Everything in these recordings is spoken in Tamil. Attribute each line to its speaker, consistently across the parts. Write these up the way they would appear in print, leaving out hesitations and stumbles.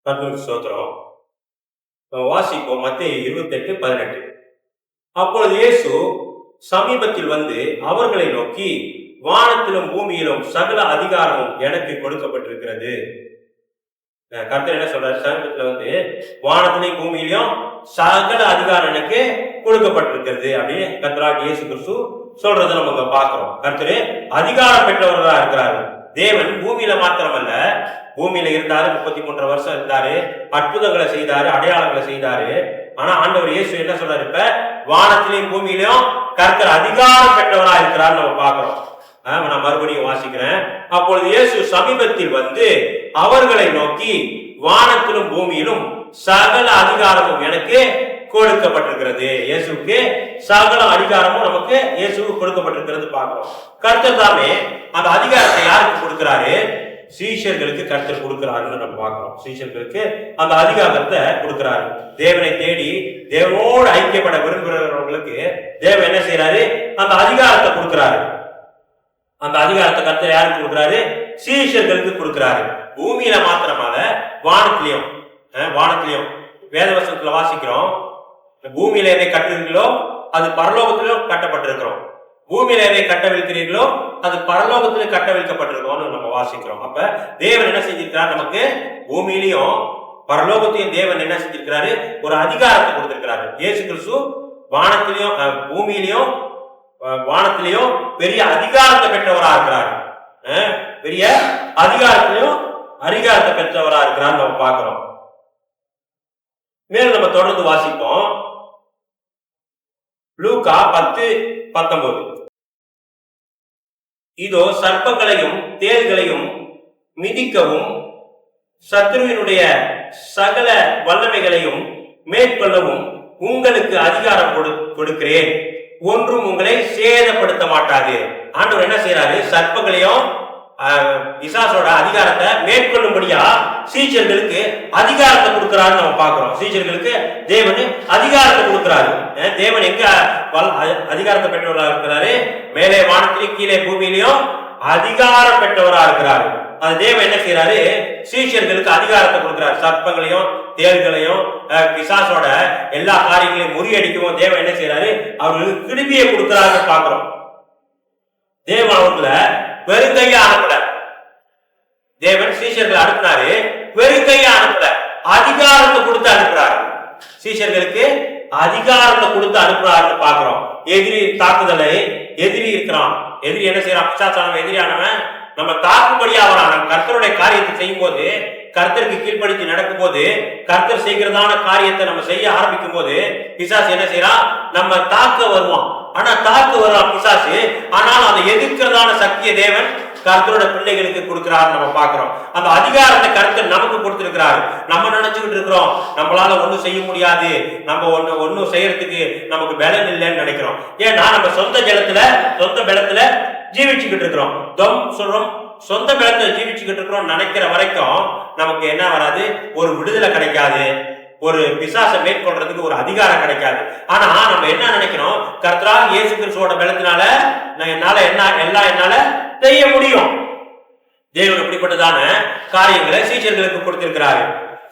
Speaker 1: கர்த்தருக்கு ஸ்தோத்திரம். வாசிப்போம் மத்தேயு 28:18. அப்பொழுது இயேசு சமீபத்தில் வந்து அவர்களை நோக்கி, வானத்திலும் பூமியிலும் சகல அதிகாரமும் எனக்கு கொடுக்கப்பட்டிருக்கிறது. கர்த்தர் என்ன சொல்றாரு? சமீபத்துல வந்து வானத்திலையும் பூமியிலையும் சகல அதிகாரம் எனக்கு கொடுக்கப்பட்டிருக்கிறது அப்படின்னு கர்த்தராகிய இயேசு கிறிஸ்து சொல்றதை நம்ம பார்க்கிறோம். கர்த்தர் அதிகாரம் பெற்றவர்களா இருக்கிறாரு. தேவன் பூமியில மாத்திரமல்ல, பூமியில இருந்தாரு, 33 வருஷம் இருந்தாரு, அற்புதங்களை செய்தாரு, அடையாளங்களை செய்தாரு. ஆனா ஆண்டவர் இயேசு என்ன சொல்றாரு? இப்ப வானத்திலையும் பூமியிலையும் கர்த்தர் அதிகாரம் பெற்றவரா இருக்கிறார் நம்ம பார்க்கிறோம். நான் மறுபடியும் வாசிக்கிறேன். அப்பொழுது இயேசு சமீபத்தில் வந்து அவர்களை நோக்கி, வானத்திலும் பூமியிலும் சகல அதிகாரமும் எனக்கு கொடுக்கப்பட்டிருக்கிறது. இயேசுக்கு சகல அதிகாரமும் நமக்கு இயேசுக்கு கொடுக்கப்பட்டிருக்கிறது பார்க்கிறோம். கர்த்தர் தாமே அந்த அதிகாரத்தை யாருக்கு கொடுக்கிறாரு? சீஷர்களுக்கு கர்த்தர் கொடுக்கிறாருன்னு நம்ம பார்க்கிறோம். சீஷர்களுக்கு அந்த அதிகாரத்தை கொடுக்கிறாரு. தேவனை தேடி தேவனோடு ஐக்கியப்பட விரும்புகிறவர்களுக்கு தேவன் என்ன செய்யறாரு? அந்த அதிகாரத்தை கொடுக்கிறாரு. அந்த அதிகாரத்தை கர்த்தர் யாருக்கு கொடுக்கிறாரு? சீஷர்களுக்கு கொடுக்கிறாரு. பூமியில மாத்திரமால வானத்திலையும் வேதவசனத்துல வாசிக்கிறோம், பூமியில எதை கட்டுறீர்களோ அது பரலோகத்திலும் கட்டப்பட்டிருக்கிறோம், பூமியில எதை கட்டவிழ்க்கிறீர்களோ அது பரலோகத்திலும் கட்டவிழ்க்கப்பட்டிருக்கோம்னு நம்ம வாசிக்கிறோம். அப்ப தேவன் என்ன செஞ்சிருக்கிறார்? நமக்கு பூமியிலையும் பரலோகத்தையும் தேவன் என்ன செஞ்சிருக்கிறாரு? ஒரு அதிகாரத்தை கொடுத்திருக்கிறாரு. இயேசு கிறிஸ்து வானத்திலையும் வானத்திலையும் பெரிய அதிகாரத்தை பெற்றவரா இருக்கிறார். பெரிய அதிகாரத்தை பெற்றவரா இருக்கிறார் நம்ம பார்க்கிறோம். மேலும் நம்ம தொடர்ந்து வாசிப்போம். லூக்கா 10:19. இதோ சர்ப்பங்களையும் தேள்களையும் மிதிக்கவும் சத்ருவினுடைய சகல வல்லமைகளையும் மேற்கொள்ளவும் உங்களுக்கு அதிகாரம் கொடுக்கிறேன், ஒன்றும் உங்களை சேதப்படுத்த மாட்டாது. ஆண்டவர் என்ன செய்யறாரு? சர்ப்பங்களையும் பிசாசோட அதிகாரத்தை மேற்கொள்ளும்படியா சீஷர்களுக்கு அதிகாரத்தை கொடுக்கிறாரு நம்ம பார்க்கிறோம். சீஷர்களுக்கு தேவன் அதிகாரத்தை கொடுக்கிறாரு. தேவன் எங்க அதிகாரத்தை பெற்றவராக இருக்கிறாரு? மேலே வானத்திலையும் கீழே பூமியிலையும் அதிகாரம் பெற்றவராக இருக்கிறாரு. அது தேவன் என்ன செய்யறாரு? சீஷர்களுக்கு அதிகாரத்தை கொடுக்கிறாரு. சர்ப்பங்களையும் தேள்களையும் பிசாசோட எல்லா காரியங்களையும் முறியடிக்கவும் தேவன் என்ன செய்யறாரு? அவர்களுக்கு கிருபையை கொடுக்கிறாரு பார்க்கிறோம். தேவன் அவர்களை வெறுங்கையா அனுப்பல. தேவன் சீஷர்களை அனுப்பினாரு, வெறுங்கையா அனுப்பல, அதிகாரத்தை கொடுத்து அனுப்புறாரு. சீஷர்களுக்கு அதிகாரத்தை கொடுத்து அனுப்புறாருன்னு பாக்குறோம். எதிரி தாக்குதலை எதிரி இருக்கிறான். எதிரி என்ன செய்யறான்? பிசாசானவன் எதிரியானவன் நம்ம தாக்கும்படியா வரான். நம்ம கர்த்தருடைய காரியத்தை செய்யும் போது, கர்த்தருக்கு கீழ்ப்படிச்சு நடக்கும் போது, கர்த்தர் செய்கிறதான காரியத்தை நம்ம செய்ய ஆரம்பிக்கும் போது பிசாசு என்ன செய்யறான்? நம்ம தாக்க வருவான். ஆனா தாக்க வருவான் பிசாசு. ஆனால் அதை எதிர்க்கிறதான சக்தியை தேவன் கர்த்தரோட பிள்ளைகளுக்கு கொடுக்கிறாரு நம்ம பார்க்கிறோம். அந்த அதிகாரத்தை கர்த்தர் நமக்கு கொடுத்திருக்கிறாரு. நம்ம நினைச்சுக்கிட்டு இருக்கிறோம் நம்மளால ஒண்ணும் செய்ய முடியாது, நம்ம ஒன்னும் செய்யறதுக்கு நமக்கு பலன் இல்லைன்னு நினைக்கிறோம். ஏன்னா நம்ம சொந்த பலத்துல ஜீவிச்சுக்கிட்டு இருக்கிறோம். சொந்த பலத்துல ஜீவிச்சுக்கிட்டு இருக்கிறோம் நினைக்கிற வரைக்கும் நமக்கு என்ன வராது? ஒரு விடுதலை கிடைக்காது, ஒரு பிசாசை மேற்கொள்றதுக்கு ஒரு அதிகாரம் கிடைக்காது. ஆனா நம்ம என்ன நினைக்கிறோம்? கர்த்தராகிய இயேசு கிறிஸ்துவோட பலத்தினால என்னால செய்ய முடியும். தேவன் இப்படிப்பட்டதான காரியங்களை சீஷர்களுக்கு கொடுத்திருக்கிறாரு.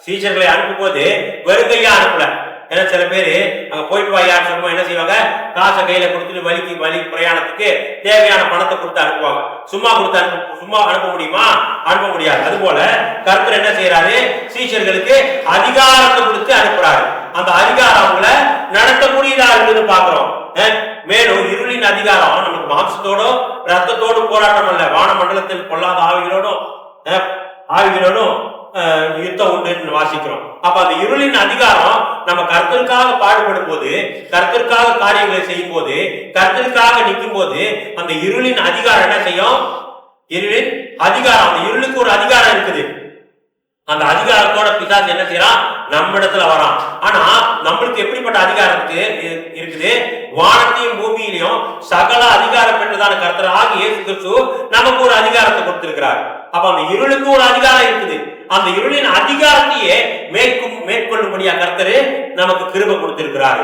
Speaker 1: சீஷர்களை அனுப்பும் போது வெறுங்கையா அனுப்பல. ஏன்னா சில பேரு அங்க போயிட்டு வாயான்னு சொல்லுவோம், என்ன செய்வாங்க? காசை கையில கொடுத்துட்டு வழி பிரயாணத்துக்கு தேவையான பணத்தை கொடுத்து அனுப்புவாங்க. சும்மா அனுப்ப முடியுமா? அனுப்ப முடியாது. அது போல கர்த்தர் என்ன செய்யறாரு? சீஷர்களுக்கு அதிகாரத்தை கொடுத்து அனுப்புறாரு. அந்த அதிகாரம் அவங்கள நடத்தக்கூடியதா இருக்குன்னு பாக்குறோம். மேலும் இருளின் அதிகாரம் நமக்கு மாம்சத்தோடும் ரத்தத்தோடும் போராட்டம் அல்ல, வான மண்டலத்தில் பொல்லாத ஆவிகளோடும் யுத்தம் உண்டு வாசிக்கிறோம். அப்ப அந்த இருளின் அதிகாரம் நம்ம கர்த்தருக்காக பாடுபடும் போது, கர்த்தருக்காக காரியங்களை செய்யும் போது, கர்த்தருக்காக நிற்கும் போது அந்த இருளின் அதிகாரம் என்ன செய்யும்? இருளின் அதிகாரம், அந்த இருளுக்கு ஒரு அதிகாரம் இருக்குது. அந்த அதிகாரத்தோட பிசாசு என்ன செய்யறான்? நம்ம இடத்துல வரான். ஆனா நம்மளுக்கு எப்படிப்பட்ட அதிகாரத்துக்கு இருக்குது? வானத்தையும் பூமியிலையும் சகல அதிகாரம் பெற்றதான கர்த்தராகிய இயேசு கிறிஸ்து நமக்கு ஒரு அதிகாரத்தை கொடுத்திருக்கிறார். அப்ப அந்த இருளுக்கு ஒரு அதிகாரம் இருக்குது. அந்த இருளின் அதிகாரத்தையே மேற்கொள்ளும்படியா கர்த்தரு நமக்கு கிருபை கொடுத்திருக்கிறாரு.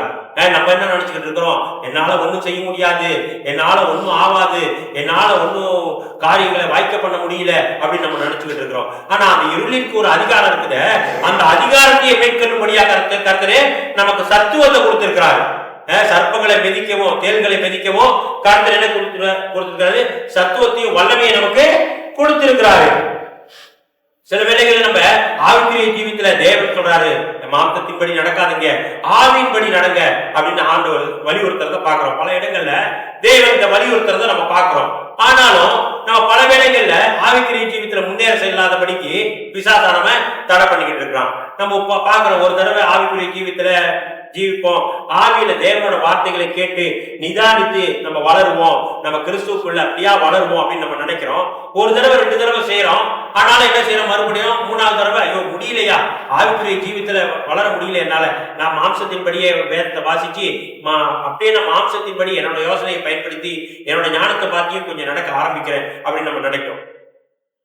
Speaker 1: நம்ம என்ன நினைச்சுக்கிட்டு இருக்கிறோம், என்னால ஒண்ணும் செய்ய முடியாது, என்னால ஒண்ணும் ஆகாது, என்னால ஒன்னும் காரியங்களை வாய்க்க பண்ண முடியல அப்படின்னு நம்ம நினைச்சுக்கிட்டு இருக்கிறோம். ஆனா அந்த இருளிற்கு ஒரு அதிகாரம் இருக்குது. அந்த அதிகாரத்தையே மேற்கொள்ளும்படியாக கர்த்தரே நமக்கு சத்துவத்தை கொடுத்திருக்கிறார். சர்ப்பங்களை மிதிக்கவும் தேள்களை மிதிக்கவும் கர்த்தர் என்ன கொடுத்திருக்கிறாரு, சத்துவத்தையும் வல்லமையை நமக்கு கொடுத்திருக்கிறாரு. சில வேளைகளில் நம்ம ஆவிக்குரிய ஜீவித்துல தேவன் சொல்றாரு, மாம்சத்தின்படி நடக்காதீங்க, ஆவியின்படி நடங்க அப்படின்னு ஆண்டவர் வலியுறுத்துறத பாக்குறோம். பல இடங்கள்ல தேவன் இந்த வலியுறுத்துறத நம்ம பாக்குறோம். ஆனாலும் நம்ம பல வேளைகள்ல ஆவிக்குரிய ஜீவித்துல முன்னேற செல்லாதபடிக்கு பிசாசானவ தடை பண்ணிக்கிட்டு இருக்கிறான். நம்ம பாக்குறோம், ஒரு தடவை ஆவிக்குரிய ஜீவித்துல ஜீவிப்போம், ஆவியில தேவனோட வார்த்தைகளை கேட்டு நிதானித்து நம்ம வளருவோம், நம்ம கிறிஸ்துக்குள்ள அப்படியா வளருவோம் அப்படின்னு நம்ம நினைக்கிறோம். ஒரு தடவை 2 தடவை செய்யறோம். ஆனாலும் என்ன செய்யறோம், மறுபடியும் 3வது தடவை ஐயோ முடியலையா, ஆவிக்குரிய ஜீவித்துல வளர முடியல என்னால, நான் மாம்சத்தின்படியே வேதத்தை வாசிச்சு அப்படியே நான் மாம்சத்தின்படி என்னோட யோசனையை பயன்படுத்தி என்னோட ஞானத்தை பார்த்தியும் கொஞ்சம் நடக்க ஆரம்பிக்கிறேன் அப்படின்னு நம்ம நினைக்கிறோம்.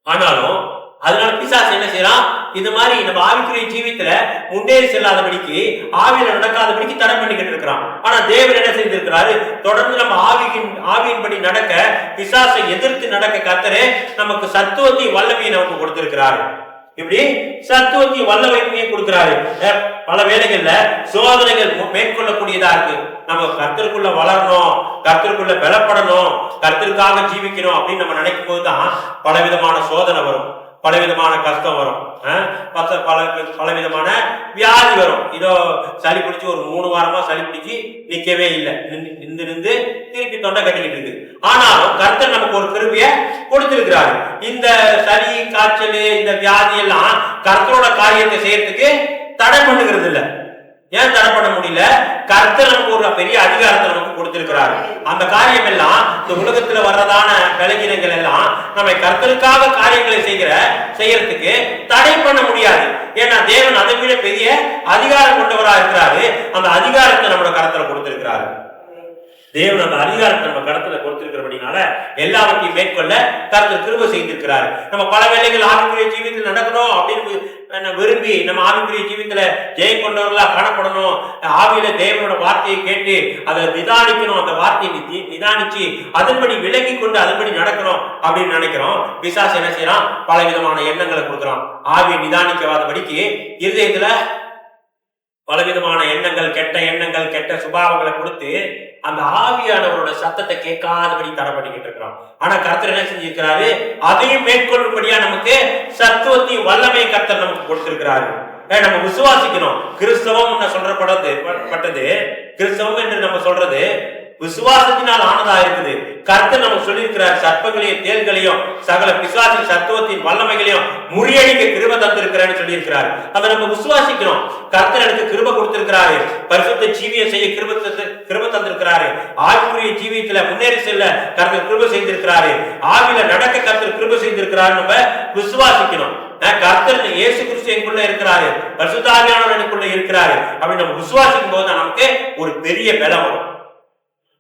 Speaker 1: ஆனாலும் அதனால பிசாசு என்ன செய்யறான், இது மாதிரி நம்ம ஆவிக்குரிய ஜீவித்துல முன்னேறி செல்லாதபடிக்கு ஆவியில நடக்காதபடிக்கு தடை பண்ணிக்கிட்டு இருக்கிறான். ஆனா தேவன் என்ன செய்திருக்கிறாரு, தொடர்ந்து நம்ம ஆவியின்படி நடக்க, பிசாசை எதிர்த்து நடக்க கர்த்தரே நமக்கு சத்துவத்தையும் வல்லமையை நமக்கு கொடுத்திருக்கிறாரு. இப்படி சத்துவத்தையும் வல்லமையும் கொடுக்கிறாரு. பல வேளைகள்ல சோதனைகள் மேற்கொள்ளக்கூடியதா இருக்கு. நம்ம கர்த்தருக்குள்ள வளரணும், கர்த்தருக்குள்ள பலப்படணும், கர்த்தருக்காக ஜீவிக்கணும் அப்படின்னு நம்ம நினைக்கும் போதுதான் பலவிதமான சோதனை வரும், பலவிதமான கஷ்டம் வரும், பலவிதமான வியாதி வரும். இதோ சளி பிடிச்சி ஒரு 3 வாரமா சளி பிடிச்சி நிக்கவே இல்லை, நின்று திருப்பி தொண்டை கட்டிக்கிட்டு இருக்கு. ஆனாலும் கர்த்தர் நமக்கு ஒரு கிருபையை கொடுத்திருக்கிறாரு. இந்த சளி காய்ச்சல் இந்த வியாதி எல்லாம் கர்த்தரோட காரியத்தை செய்யறதுக்கு தடை பண்ணுகிறது இல்லை. ஏன் தடை பண்ண முடியல, கர்த்தர் நமக்கு ஒரு பெரிய அதிகாரத்தை நமக்கு கொடுத்திருக்கிறாரு. அந்த காரியம் எல்லாம் இந்த உலகத்துல வர்றதான பலகீனங்கள் எல்லாம் நம்ம கர்த்தருக்காக காரியங்களை செய்யறதுக்கு தடை பண்ண முடியாது. ஏன்னா தேவன் அதை விட பெரிய அதிகாரம் கொண்டவரா இருக்கிறாரு. அந்த அதிகாரத்தை நம்மளோட கரத்துல கொடுத்திருக்கிறாரு. தேவன் அந்த அதிகாரத்தை நம்ம கடத்துல கொடுத்திருக்கிறபடினால எல்லாவற்றையும் மேற்கொள்ள கர்த்தர் கிருபை செய்திருக்கிறார். நம்ம பல வேளைகள் ஆவிக்குரிய ஜீவியத்தில் நடக்கணும் அப்படின்னு விரும்பி நம்ம ஆவிக்குரிய ஜீவியத்துல ஜெயம் கொண்டவர்களா காணப்படணும், ஆவியில தேவனோட வார்த்தையை கேட்டு அதை நிதானிக்கணும், அந்த வார்த்தையை நிதானிச்சு அதன்படி விலகி கொண்டு அதன்படி நடக்கணும் அப்படின்னு நினைக்கிறோம். பிசாசு என்ன செய்யறான், பல விதமான எண்ணங்களை கொடுக்குறான். ஆவியை நிதானிக்காதபடிக்கு இருதயத்துல பலவிதமான எண்ணங்கள், கெட்ட எண்ணங்கள், கெட்ட சுபாவங்களை கொடுத்து அந்த ஆவியானவரோட சத்தத்தை கேட்காதபடி தடை பண்ணிக்கிட்டு இருக்கிறோம். ஆனா கர்த்தர் என்ன செஞ்சிருக்கிறாரு, அதையும் மேற்கொள்ளும்படியா நமக்கு சத்துவத்தையும் வல்லமை கர்த்தர் நமக்கு கொடுத்திருக்கிறாரு. நம்ம விசுவாசிக்கணும். கிறிஸ்தவம் சொல்றப்பட்டது, கிறிஸ்தவம் என்று நம்ம சொல்றது விசுவாசத்தினால் ஆனதா இருக்குது. கர்த்தர் நமக்கு சொல்லியிருக்கிறார், சர்ப்பங்களையும் தேள்களையும் சகல பிசாசின் சத்துவத்தின் வல்லமைகளையும் முறியடிக்க கிருபை தந்திருக்கிறான்னு சொல்லியிருக்கிறார். அதை நம்ம விசுவாசிக்கிறோம். கர்த்தர் எனக்கு கிருபை கொடுத்திருக்கிறாரு, பரிசுத்த ஜீவியை செய்ய கிருபை தந்திருக்கிறாரு, ஆவிக்குரிய ஜீவியத்துல முன்னேறி செல்ல கர்த்தர் கிருபை செய்திருக்கிறாரு, ஆவியில நடக்க கர்த்தர் கிருபை செய்திருக்கிறாரு. நம்ம விசுவாசிக்கணும். கர்த்தர் இயேசு கிறிஸ்து எனக்குள்ள இருக்கிறாரு, பரிசுத்த ஆவியானவர் எனக்குள்ள இருக்கிறாரு அப்படின்னு நம்ம விசுவாசிக்கும் போது நமக்கு ஒரு பெரிய பலம் வரும்.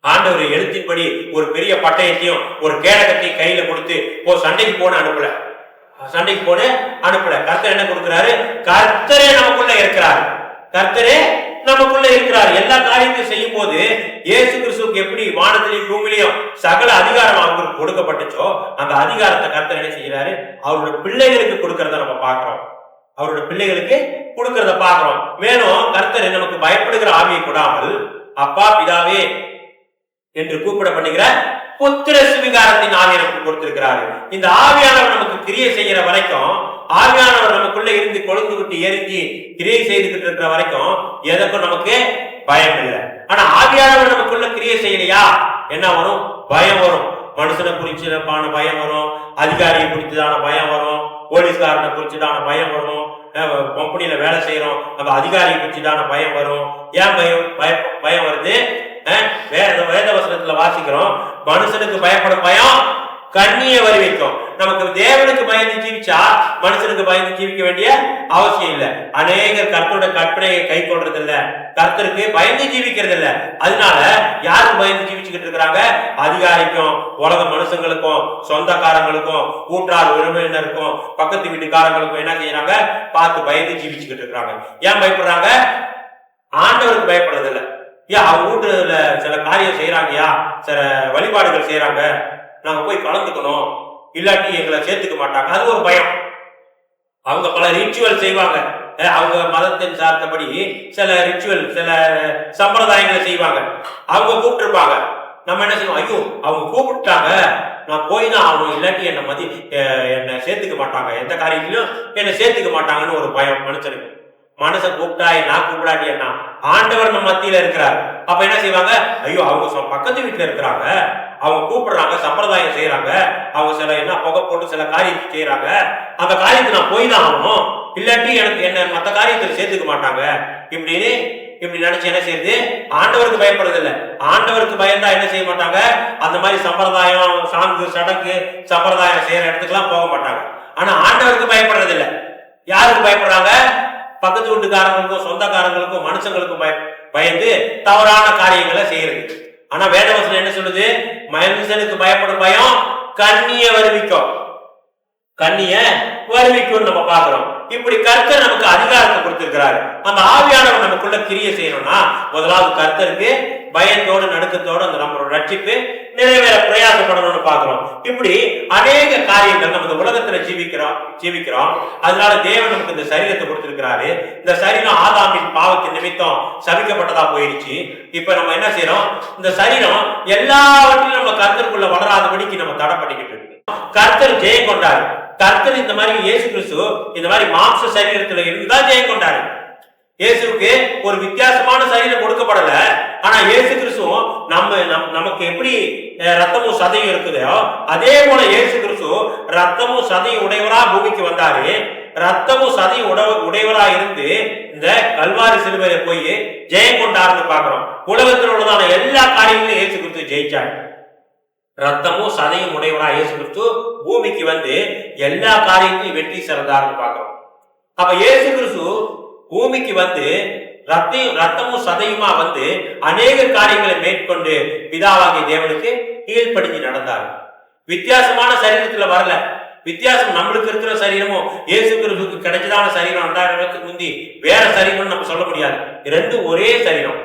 Speaker 1: ஆண்டவர் எழுத்தின்படி ஒரு பெரிய பட்டயத்தையும் ஒரு கேடகத்தையும் கையில கொடுத்து சண்டைக்கு போன அனுப்பல. கர்த்தர் என்ன கொடுக்கிறாரு, கர்த்தரே நமக்குள்ள இருக்கிறார், கர்த்தரே நமக்குள்ள இருக்கிறார். எல்லா காரியத்தையும் செய்யும் போது இயேசு கிறிஸ்துவுக்கு எப்படி வானத்திலையும் பூமியிலையும் சகல அதிகாரம் அவருக்கு கொடுக்கப்பட்டுச்சோ அந்த அதிகாரத்தை கர்த்தர் என்ன செய்கிறாரு, அவருடைய பிள்ளைகளுக்கு கொடுக்கறத நம்ம பார்க்கிறோம். அவருடைய பிள்ளைகளுக்கு கொடுக்கறத பார்க்கிறோம். மேலும் கர்த்தர் நமக்கு பயப்படுகிற ஆவியை கொடாமல் அப்பா பிதாவே என்று கூப்பிட பண்ணுகிற புத்திர சுவிகாரத்தின் ஆவியை நமக்கு கொடுத்திருக்கிறாரு. இந்த ஆவியானவர் நமக்கு கிரியை செய்யற வரைக்கும், ஆவியானவர் நமக்குள்ள இருந்து கொழுந்து விட்டு எரிஞ்சு கிரியை செய்துகிட்டு இருக்கிற வரைக்கும் எதற்கும் நமக்கு பயம் இல்லை. ஆனா ஆவியானவர் நமக்குள்ள கிரியை செய்யலையா என்ன வரும், பயம் வரும். மனுஷனை குறிச்சதான பயம் வரும், அதிகாரியை குறிச்சதான பயம் வரும், போலீஸ்காரனை குறிச்சதான பயம் வரும், கம்பெனியில வேலை செய்யறோம் அந்த அதிகாரியை குறிச்சதான பயம் வரும். ஏன் பயம் வருது, வேதவசனத்துல வாசிக்கிறோம், மனுஷனுக்கு பயப்பட பயம் கண்ணியை வரி வைக்கும். நமக்கு தேவனுக்கு பயந்து ஜீவிச்சா மனுஷனுக்கு பயந்து ஜீவிக்க வேண்டிய அவசியம் இல்லை. அநேகர் கர்த்தரோட கற்பனையை கை கொள்றது இல்ல, கர்த்தருக்கு பயந்து ஜீவிக்கிறது இல்ல. அதனால யாருக்கு பயந்து ஜீவிச்சுக்கிட்டு இருக்கிறாங்க, அதிகாரிக்கும், உலக மனுஷங்களுக்கும், சொந்தக்காரங்களுக்கும், கூட்டார் உறவினருக்கும், பக்கத்து வீட்டுக்காரங்களுக்கும் என்ன செய்யறாங்க, பார்த்து பயந்து ஜீவிச்சுக்கிட்டு இருக்கிறாங்க. ஏன் பயப்படுறாங்க, ஆண்டவருக்கு பயப்படுறது இல்ல. ஏன் அவங்க வீட்டுல சில காரியம் செய்யறாங்கயா, சில வழிபாடுகள் செய்யறாங்க, நாங்க போய் கலந்துக்கணும், இல்லாட்டி எங்களை சேர்த்துக்க மாட்டாங்க, அது ஒரு பயம். அவங்க பல ரிச்சுவல் செய்வாங்க, அவங்க மதத்தின் சார்ந்தபடி சில ரிச்சுவல், சில சம்பிரதாயங்களை செய்வாங்க. அவங்க கூப்பிட்டுருப்பாங்க, நம்ம என்ன செய்வோம், ஐயோ அவங்க கூப்பிட்டாங்க நான் போய் தான் ஆகணும், இல்லாட்டி என்னை சேர்த்துக்க மாட்டாங்க, எந்த காரியத்திலும் என்னை சேர்த்துக்க மாட்டாங்கன்னு ஒரு பயம் மனுஷனுக்கு. மனசை கூப்பிட்டா நான் கூப்பிடாட்டி என்ன, ஆண்டவர் நம்ம மத்தியில இருக்கிறார். அப்ப என்ன செய்வாங்க, ஐயோ அவங்க பக்கத்து வீட்டுல இருக்கிறாங்க, அவங்க கூப்பிடுறாங்க, சம்பிரதாயம் செய்யறாங்க, அவங்க சில என்ன புகை போட்டு சில காரியத்தை செய்யறாங்க, அந்த காரியத்தை நான் போய் தான் ஆகணும், இல்லாட்டி எனக்கு என்ன மற்ற காரியத்தில் சேர்த்துக்க மாட்டாங்க, இப்படி நினைச்சு என்ன செய்யுது, ஆண்டவருக்கு பயப்படுறது இல்லை. ஆண்டவருக்கு பயந்தா என்ன செய்ய மாட்டாங்க, அந்த மாதிரி சம்பிரதாயம் சாங்கு சடங்கு சம்பிரதாயம் செய்யற இடத்துக்குலாம் போக மாட்டாங்க. ஆனா ஆண்டவருக்கு பயப்படுறது இல்லை. யாருக்கு பயப்படுறாங்க, பக்கத்து வீட்டுக்காரங்களுக்கும் சொந்தக்காரங்களுக்கும் மனுஷங்களுக்கும் பயந்து தவறான காரியங்களை செய்யறது. ஆனா வேதவசனம் என்ன சொல்லுது, மனுஷனுக்கு பயப்படும் பயம் கண்ணிய வருவிக்கும், கண்ணிய வருவிக்கும் நம்ம பாக்குறோம். இப்படி கர்த்தர் நமக்கு அதிகாரத்தை கொடுத்திருக்கிறாரு. அந்த ஆவியானவர் நமக்குள்ள கிரியை செய்யணும்னா முதலாவது கர்த்தருக்கு பயத்தோடு நடுக்கத்தோடு அந்த நம்மளோட ரட்சிப்பு நிறைவேற பிரயாசப்படணும்னு பாக்குறோம். இப்படி அநேக காரியங்கள் நம்ம இந்த உலகத்துல ஜீவிக்கிறோம். அதனால தேவன் நமக்கு இந்த சரீரத்தை கொடுத்திருக்கிறாரு. இந்த சரீரம் ஆதாமின் பாவத்தின் நிமித்தம் சபிக்கப்பட்டதா போயிடுச்சு. இப்ப நம்ம என்ன செய்யறோம், இந்த சரீரம் எல்லாவற்றிலும் நம்ம கர்த்தருக்குள்ள வளராதபடிக்கு நம்ம தடை பண்ணிக்கிட்டு இருக்கு. கர்த்தர் ஜெயம் கொண்டாரு. கர்த்தர் இந்த மாதிரி இயேசு கிறிஸ்து இந்த மாதிரி மாம்ச சரீரத்துல இருந்துதான் ஜெயம் கொண்டாரு. இயேசுக்கு ஒரு வித்தியாசமான சரீரம் கொடுக்கப்படல. ஆனா இயேசு கிறிஸ்துவும் நமக்கு எப்படி ரத்தமும் சதையும் இருக்குதோ அதே போல இயேசு கிறிஸ்து ரத்தமும் சதையும் உடையவரா பூமிக்கு வந்தாரு. ரத்தமும் சதையும் உடையவரா இருந்து இந்த கல்வாரி சிலுவையில போய் ஜெயம் கொண்டாருன்னு பாக்குறோம். உலகத்தில் உள்ளதான எல்லா காரியங்களையும் இயேசு கிறிஸ்து ஜெயிச்சாரு. ரத்தமும் சதையும் உடையவரா இயேசு கிறிஸ்து பூமிக்கு வந்து எல்லா காரியத்தையும் வெற்றி சிறந்தாருன்னு பாக்குறோம். அப்ப இயேசு கிறிஸ்து பூமிக்கு வந்து ரத்தமும் சதையுமா வந்து அநேக காரியங்களை மேற்கொண்டு பிதாவாகிய தேவனுக்கு கீழ்ப்படிஞ்சு நடந்தார். வித்தியாசமான சரீரத்துல வரல. வித்தியாசம் நம்மளுக்கு இருக்கிற சரீரமும் இயேசு கிறிஸ்துவுக்கு கிடைச்சதான சரீரம் 2000 வருஷத்துக்கு முந்தி வேற சரீரம்னு நம்ம சொல்ல முடியாது. ரெண்டும் ஒரே சரீரம்,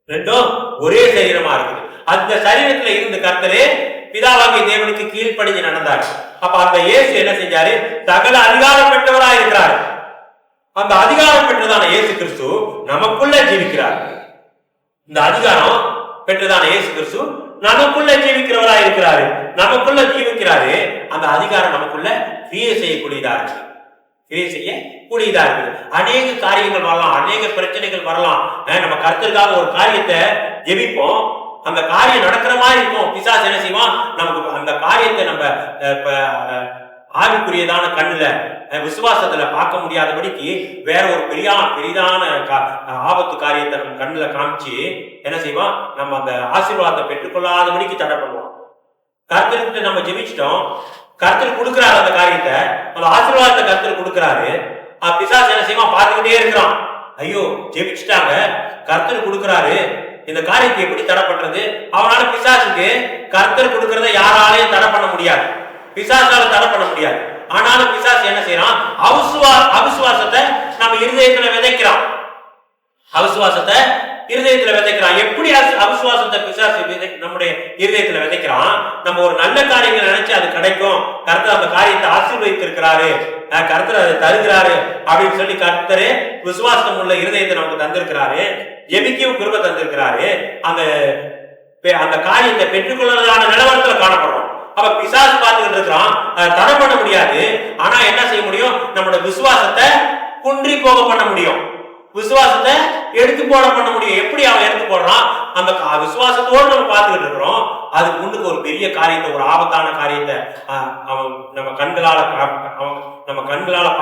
Speaker 1: ரெண்டும் ஒரே சரீரமா இருக்குது. அந்த சரீரத்துல இருந்து கர்த்தரே பிதாவாகிய தேவனுக்கு கீழ்ப்படிஞ்சு நடந்தார். அப்ப அந்த இயேசு என்ன செஞ்சாரு, சகல அதிகாரம் பெற்றவராக இருக்கிறார். அந்த அதிகாரம் பெற்றதான இயேசு கிறிஸ்து நமக்குள்ள ஜீவிக்கிறார். இந்த அதிகாரம் பெற்றதான இயேசு கிறிஸ்து நமக்குள்ள ஜீவிக்கிறவரா இருக்கிறாரு, நமக்குள்ள ஜீவிக்கிறாரு. அந்த அதிகாரம் நமக்குள்ள கிரியை செய்யக்கூடியதா இருக்கு, கிரியை செய்யக்கூடியதா இருக்குது. அநேக காரியங்கள் வரலாம், அநேக பிரச்சனைகள் வரலாம். நம்ம கர்த்தருக்காக ஒரு காரியத்தை ஜெபிப்போம், அந்த காரியம் நடக்கிற மாதிரி இருக்கும். பிசாசு என்ன செய்வான், நமக்கு அந்த காரியத்தை நம்ம ஆவிக்குரியதான கண்ணுல விசுவாசத்துல பார்க்க முடியாதபடிக்கு வேற ஒரு பெரிதான ஆபத்து காரியத்தை நம்ம கண்ணுல காமிச்சு என்ன செய்வான், நம்ம அந்த ஆசீர்வாதத்தை பெற்றுக்கொள்ளாதபடிக்கு தடை பண்ணுவான். கர்த்தர்கிட்ட நம்ம ஜெபிச்சிட்டோம், கர்த்தர் கொடுக்கிறாரு அந்த காரியத்தை, அந்த ஆசீர்வாதத்தை கர்த்தர் கொடுக்கிறாரு. பிசாசு என்ன செய்வான், பார்த்துக்கிட்டே இருக்கிறான். ஐயோ ஜெபிச்சுட்டாங்க, கர்த்தர் கொடுக்கிறாரு, இந்த காரியத்தை எப்படி தடை பண்றது? அவனால பிசாசுக்கு கர்த்தர் கொடுக்கறத யாராலையும் தடை பண்ண முடியாது, பிசாசால தடை பண்ண முடியாது. ஆனாலும் பிசாசு என்ன செய்யறான், அவிசுவாசத்தை நம்ம இருதயத்துல விதைக்கிறான். அவிசுவாசத்தை இருதயத்துல விதைக்கிறான். எப்படி அவிசுவாசத்தை பிசாசு நம்முடைய இருதயத்துல விதைக்கிறான், நம்ம ஒரு நல்ல காரியங்கள் நினைச்சு அது கிடைக்கும், கர்த்தர் அந்த காரியத்தை ஆசீர்வதித்திருக்கிறாரு, கர்த்தர் அதை தருகிறாரு அப்படின்னு சொல்லி கர்த்தரே விசுவாசம் உள்ள இருதயத்தை நமக்கு தந்திருக்கிறாரு, ஜெபிக்கவும் கிருபை தந்திருக்கிறாரு. அந்த காரியத்தை பெற்றுக்கொள்வதான நிலவரத்துல காணப்படுறோம். அப்ப பிசாசு பார்த்துக்கிட்டு இருக்கிறான், தடை பண்ண முடியாது. ஆனா என்ன செய்ய முடியும், நம்மளோட விசுவாசத்தை குன்றி போக பண்ண முடியும், விசுவாசத்தை எடுத்து போட பண்ண முடியும். எப்படி அவன் எடுத்து போடுறான், அந்த விசுவாசத்தோடு நம்ம பார்த்துக்கிட்டு இருக்கிறோம். அதுக்கு முன்னுக்கு ஒரு பெரிய காரியத்தை, ஒரு ஆபத்தான காரியத்தை அவன் நம்ம கண்களால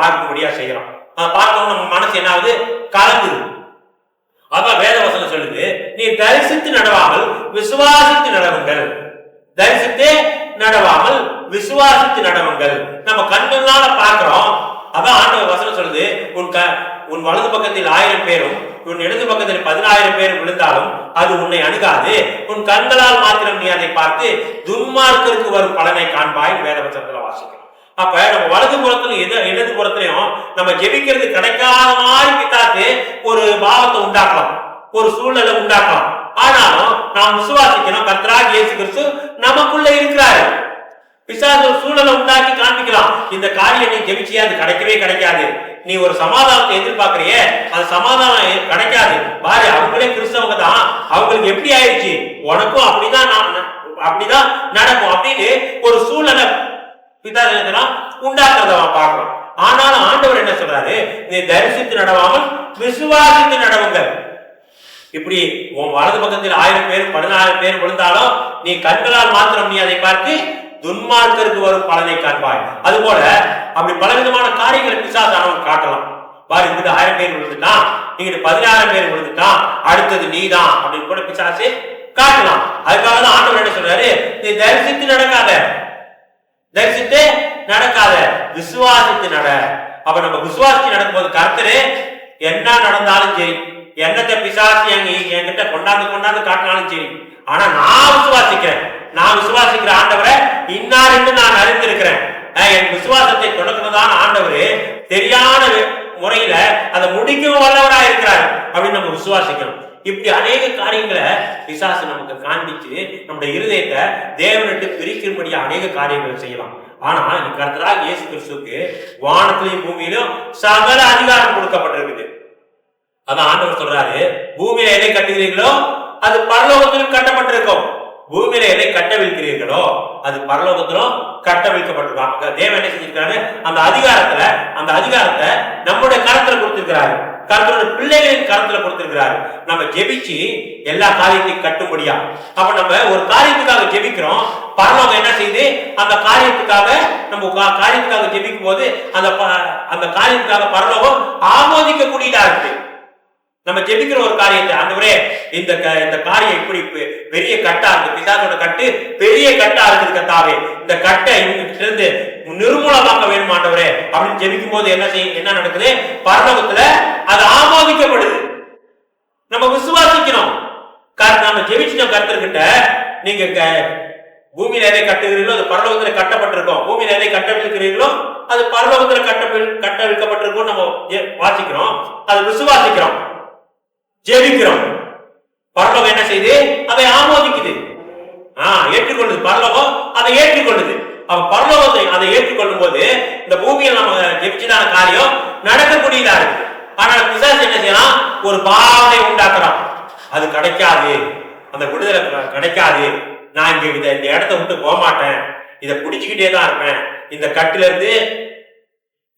Speaker 1: பார்க்கும்படியா செய்யறான். பார்த்தோம் நம்ம மனசு என்ன ஆகுது, கலங்குது. அதான் வேதவசனம் சொல்லுது, நீ தரிசித்து நடவாமல் விசுவாசித்து நடவுங்கள், தரிசித்து நடவாமல் விசுவாசித்து நடவுங்கள். நம்ம கண்களால பார்க்கிறோம். அதான் ஆண்டவர் வசனம் சொல்லுது, உன் வலது பக்கத்தில் 1000 பேரும் உன் இடது பக்கத்தில் 10000 பேரும் விழுந்தாலும் அது உன்னை அணுகாது, உன் கண்களால் மாத்திரம் நீ அதை பார்த்து துன்மார்க்கருக்கு வரும் பலனை காண்பாய் வேதவசனத்துல வாசிக்கிறோம். அப்ப நம்ம வலது புறத்திலும் இடது புறத்திலையும் நம்ம ஜெபிக்கிறது கிடைக்காத மாதிரி பிசாசு ஒரு பாவத்தை உண்டாக்கலாம். ஒரு சூழ்நிலை உண்டாக்கலாம். ஆனாலும் நாம் விசுவாசிக்கணும், கர்த்தராகிய இயேசு கிறிஸ்து நமக்குள்ள இருக்கிறாரு. பிசாசு ஒரு சூழலை உண்டாக்கி காண்பிக்கலாம், இந்த காரியம் நீ ஜெபிச்சியா அது கிடைக்கவே கிடைக்காது, நீ ஒரு சமாதானத்தை எதிர்பார்க்கறிய அது சமாதானம் கிடைக்காது, பாரு அவங்களே கிறிஸ்தவங்க தான், அவங்களுக்கு எப்படி ஆயிடுச்சு, உனக்கும் அப்படிதான் நடக்கும் அப்படின்னு ஒரு சூழலை பிதாசெல்லாம் உண்டாக்குறத பார்க்கிறோம். ஆனாலும் ஆண்டவர் என்ன சொல்றாரு, நீ தரிசித்து நடவாமல் விசுவாசித்து நடவுங்கள். இப்படி உன் வலது பக்கத்தில் 1000 பேர் 14 பேர் விழுந்தாலும் நீ கண்களால் மாத்திரம் நீ அதை பார்த்து துன்மார்க்கருக்கு வரும் பலனை காண்பாய். அது போல அப்படி பலவிதமான காரியங்களை பிசாசானவன் காட்டலாம். பாரு, இங்கிட்டு 1000 பேர் விழுந்துட்டான், இங்கிட்டு 16 பேர் விழுந்துட்டான், அடுத்தது நீதான் அப்படின்னு கூட பிசாசு காட்டலாம். அதுக்காக தான் ஆண்டவர் என்ன சொல்றாரு, நீ தரிசித்து நடக்காத, தரிசித்து நடக்காத, விசுவாசித்து நட. அப்ப நம்ம விசுவாசித்து நடக்கும்போது கர்த்தரே என்ன நடந்தாலும் சரி, என்னத்தை பிசாசு என்கிட்ட கொண்டாந்து காட்டினாலும் சரி, ஆனா நான் விசுவாசிக்கிறேன், நான் விசுவாசிக்கிற ஆண்டவரை இன்னார் என்று நான் அறிந்திருக்கிறேன், என் விசுவாசத்தை தொடர்கிறதான ஆண்டவரு தெரியாத முறையில அதை முடிக்கவும் வல்லவராக இருக்கிறார் அப்படின்னு நம்ம விசுவாசிக்கணும். இப்படி அநேக காரியங்களை பிசாசு நமக்கு காண்பிச்சு நம்முடைய இருதயத்தை தேவனிட்டு பிரிக்கும்படியா அநேக காரியங்களை செய்யலாம். ஆனா கர்த்தராகிய இயேசு கிறிஸ்துவுக்கு வானத்திலையும் பூமியிலும் சகல அதிகாரம் கொடுக்கப்பட்டிருக்குது. அதான் ஆண்டவர் சொல்றாரு, பூமியில எதை கட்டுகிறீர்களோ அது பரலோகத்திலும் கட்டப்பட்டிருக்கும், பூமியில எதை கட்டவிழ்க்கிறீர்களோ அது பரலோகத்திலும் கட்டவிழ்க்கப்பட்டிருக்காங்க. தேவன் என்ன செஞ்சிருக்காரு, அந்த அதிகாரத்தை நம்முடைய கரத்துல கொடுத்திருக்கிறாரு, கர்த்தருடைய பிள்ளைகளின் கரத்துல கொடுத்திருக்கிறாரு. நம்ம ஜெபிச்சு எல்லா காரியத்தையும் கட்டும்படியா. அப்ப நம்ம ஒரு காரியத்துக்காக ஜெபிக்கிறோம், பரலோகம் என்ன செய்யுது, அந்த காரியத்துக்காக ஜெபிக்கும் போது அந்த காரியத்துக்காக பரலோகம் ஆமோதிக்க கூடியதா இருக்கு. நம்ம ஜெபிக்கிற ஒரு காரியத்தை, ஆண்டவரே இந்த காரியம் இப்படி பெரிய கட்டா இருக்கு, பிசாசோட கட்டு பெரிய கட்டா இருக்குது கர்த்தாவே, இந்த கட்டை இவங்க இருந்து நிர்மூலமாக்க வேணும் ஆண்டவரே அப்படின்னு ஜெபிக்கும் போது என்ன நடக்குது, பரலோகத்துல அது ஆமோதிக்கப்படுது. நம்ம விசுவாசிக்கணும், நம்ம ஜெபிச்சிட்டோம் கர்த்தர்கிட்ட, நீங்க பூமியில எதை கட்டுகிறீர்களோ அது பரலோகத்துல கட்டப்பட்டிருக்கோம், பூமியில எதை கட்டவிழ்க்கிறீர்களோ அது பரலோகத்துல கட்டவிழ்க்கப்பட்டிருக்கும். நம்ம வாசிக்கிறோம், அது விசுவாசிக்கிறோம், ஜெபிக்கிறோம், பரலோகம் என்ன செய்யுது, அதை ஆமோதிக்குது, ஏற்றுக்கொள்ளுது, பரலோகம் அதை ஏற்றுக்கொள்ளுது. அவன் பரலோகத்தை அதை ஏற்றுக்கொள்ளும் போது இந்த பூமியில் நம்ம ஜெபிச்சதான காரியம் நடக்கக்கூடியதா இருக்கு. ஆனால் பிசாசு என்ன செய்யலாம், ஒரு பாவனை உண்டாக்குறான், அது கிடைக்காது, அந்த விடுதலை கிடைக்காது, நான் இந்த இடத்த விட்டு போக மாட்டேன், இதை பிடிச்சுக்கிட்டே தான் இருப்பேன், இந்த கட்டுல இருந்து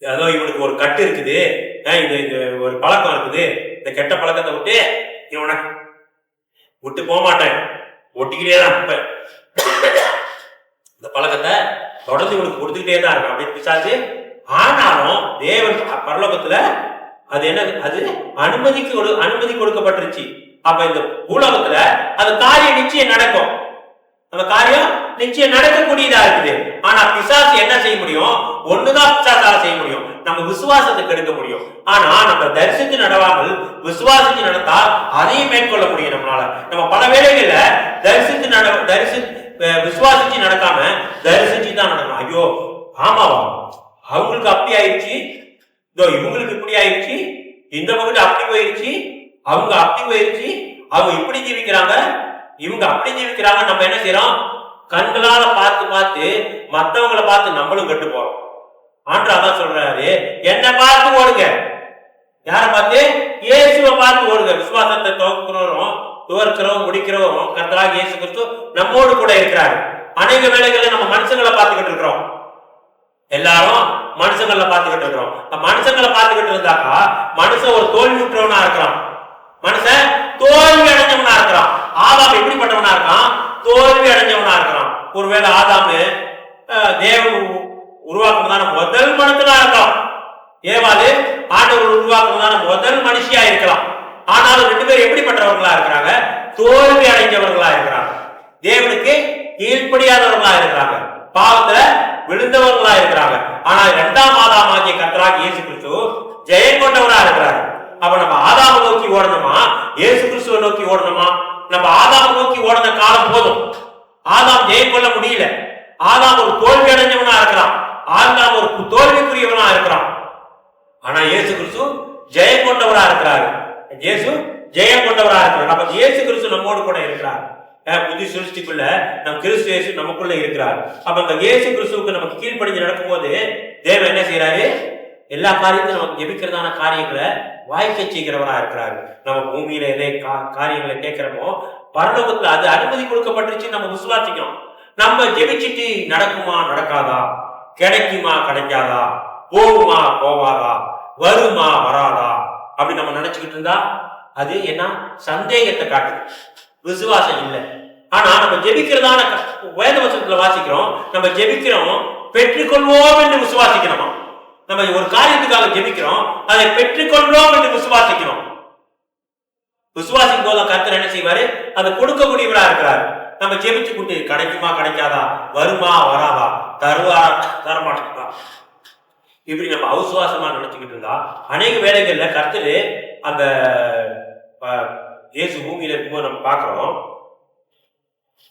Speaker 1: ஏதோ இவனுக்கு ஒரு கட்டு இருக்குது, இது ஒரு பழக்கம் இருக்குது, இந்த கெட்ட பழக்கத்தை விட்டு இவனை விட்டு போக மாட்டேன், ஒட்டிக்கிட்டே தான் இருப்பேன், இந்த பழக்கத்தை தொடர்ந்து இவனுக்கு கொடுத்துக்கிட்டே தான் இருக்கும் அப்படின்னு பிசாசு. ஆனாலும் தேவன் பரலோகத்துல அது என்ன, அது அனுமதி கொடுக்கப்பட்டிருச்சு. அப்ப இந்த பூலோகத்துல அது காரியம் நிச்சயம் நடக்கும், அந்த காரியம் நிச்சயம் நடக்கக்கூடியதா இருக்குது. ஆனா பிசாசு என்ன செய்ய முடியும், ஒண்ணுதான் பிசாசால செய்ய முடியும், நம்ம விசுவாசத்தை கெடுக்க முடியும். ஆனா நம்ம தரிசித்து நடவாமல் விசுவாசித்து நடந்தால் அதையும் மேற்கொள்ள முடியும் நம்மளால. நம்ம பல வேளைகள்ல விசுவாசிச்சு நடக்காம தரிசிச்சு தான் நடக்கணும். ஐயோ ஆமாவா, அவங்களுக்கு அப்படி ஆயிடுச்சு, இவங்களுக்கு இப்படி ஆயிடுச்சு, இந்த பக்கத்து அப்படி போயிருச்சு, அவங்க அப்படி போயிருச்சு, அவங்க இப்படி ஜீவிக்கிறாங்க, இவங்க அப்படி ஜீவிக்கிறாங்க. நம்ம என்ன செய்யறோம், கண்களால பார்த்து மற்றவங்களை பார்த்து நம்மளும் கெட்டு போறோம். ஆண்டவர் அதான் சொல்றாரு, என்ன பார்த்து ஓடுங்க, யாரை பார்த்து, இயேசுவை பார்த்து ஓடுங்க. விசுவாசத்தை துவக்கிறோம் முடிக்கிறோம் கர்த்தராகிய இயேசு கிறிஸ்து நம்மோடு கூட இருக்கிறாரு. அநேக வேளைகளில் நம்ம மனுஷங்களை பார்த்துக்கிட்டு இருக்கிறோம், எல்லாரும் மனுஷங்களை பார்த்துக்கிட்டு இருக்கிறோம். மனுஷங்களை பார்த்துக்கிட்டு இருந்தாக்கா மனுஷன் ஒரு தோல்வியுற்றவனா இருக்கிறான், மனுஷன் தோல்வி அடைஞ்சவனா இருக்கிறான். ஆதாம் எப்படிப்பட்டவனா இருக்கான், தோல்வி அடைஞ்சவனா இருக்கிறான். ஒருவேளை ஆதாமு தேவன் உருவாக்குறதான முதல் மனுஷனா இருக்கலாம், ஏவாது ஆண்டவர் உருவாக்குறதான முதல் மனுஷியா இருக்கலாம். ஆனாலும் 2 பேரும் எப்படிப்பட்டவர்களா இருக்கிறாங்க, தோல்வி அடைஞ்சவர்களா இருக்கிறாங்க, தேவனுக்கு கீழ்ப்படியாதவர்களா இருக்கிறாங்க, பாவத்துல விழுந்தவர்களா இருக்கிறாங்க. ஆனா 2ஆம் ஆதாமாகிய கர்த்தராகிய இயேசு கிறிஸ்து ஜெயம் கொண்டவரா இருக்கிறார். அப்ப நம்ம ஆதாம நோக்கி ஓடணுமா, இயேசு கிறிஸ்துவை நோக்கி ஓடணுமா? நம்ம ஆதாம நோக்கி ஓடின காலம் போதும். ஆதாம் ஜெயம் கொள்ள முடியல, ஆதாம் ஒரு தோல்வி அடைஞ்சவனா இருக்கிறான், ஆதாம் ஒரு தோல்விக்குரியவனா இருக்கிறான். ஆனா இயேசு கிறிஸ்து ஜெயம் கொண்டவரா இருக்கிறாரு. இயேசு ஜெயம் கொண்டவராக இருக்கிறார். அப்ப இயேசு கிறிஸ்து நம்மோடு கூட இருக்கிறார். புது சிருஷ்டிக்குள்ள நம் கிறிஸ்து இயேசு நமக்குள்ள இருக்கிறார். அப்ப இந்த இயேசு கிறிஸ்துவுக்கு நமக்கு கீழ்ப்படிஞ்சு நடக்கும்போது தேவன் என்ன செய்யறாரு? எல்லா காரியத்தையும் நமக்கு ஜெபிக்கிறதான காரியங்களை வாய்க்க செய்கிறவரா இருக்கிறாரு. நம்ம பூமியில எதை காரியங்களை கேட்கிறோமோ பரலோகத்துல அது அனுமதி கொடுக்கப்பட்டுச்சு. நம்ம விசுவாசிக்கணும். நம்ம ஜெபிச்சுட்டு நடக்குமா நடக்காதா, கிடைக்குமா கிடைக்காதா, போகுமா போவாதா, வருமா வராதா அப்படி நம்ம நினைச்சுக்கிட்டு இருந்தா அது என்ன சந்தேகத்தை காட்டுது, விசுவாசம் இல்லை. ஆனா நம்ம ஜெபிக்கிறதான வேத வசனத்துல வாசிக்கிறோம், நம்ம ஜெபிக்கிறோம் பெற்றுக்கொள்வோம் என்று விசுவாசிக்கணுமா. நம்ம ஒரு காரியத்துக்காக ஜெபிக்கிறோம், அதை பெற்றுக்கொள்வோம் என்று விசுவாசிக்கிறோம். விசுவாசிக்கும் போது கர்த்தர் என்ன செய்வாரு? அதை கொடுக்கக்கூடியவரா இருக்கிறார். நம்ம ஜெபிச்சு கூட்டு கிடைக்குமா கிடைக்காதா, வருமா வராதா, தருவாரா தரமாட்டா, இப்படி நம்ம அவிசுவாசமா நினைச்சுக்கிட்டு இருந்தா அநேக வேலைகள்ல கர்த்தர் அந்த இயேசு பூமியில இருக்கும்போது நம்ம பார்க்கிறோம்,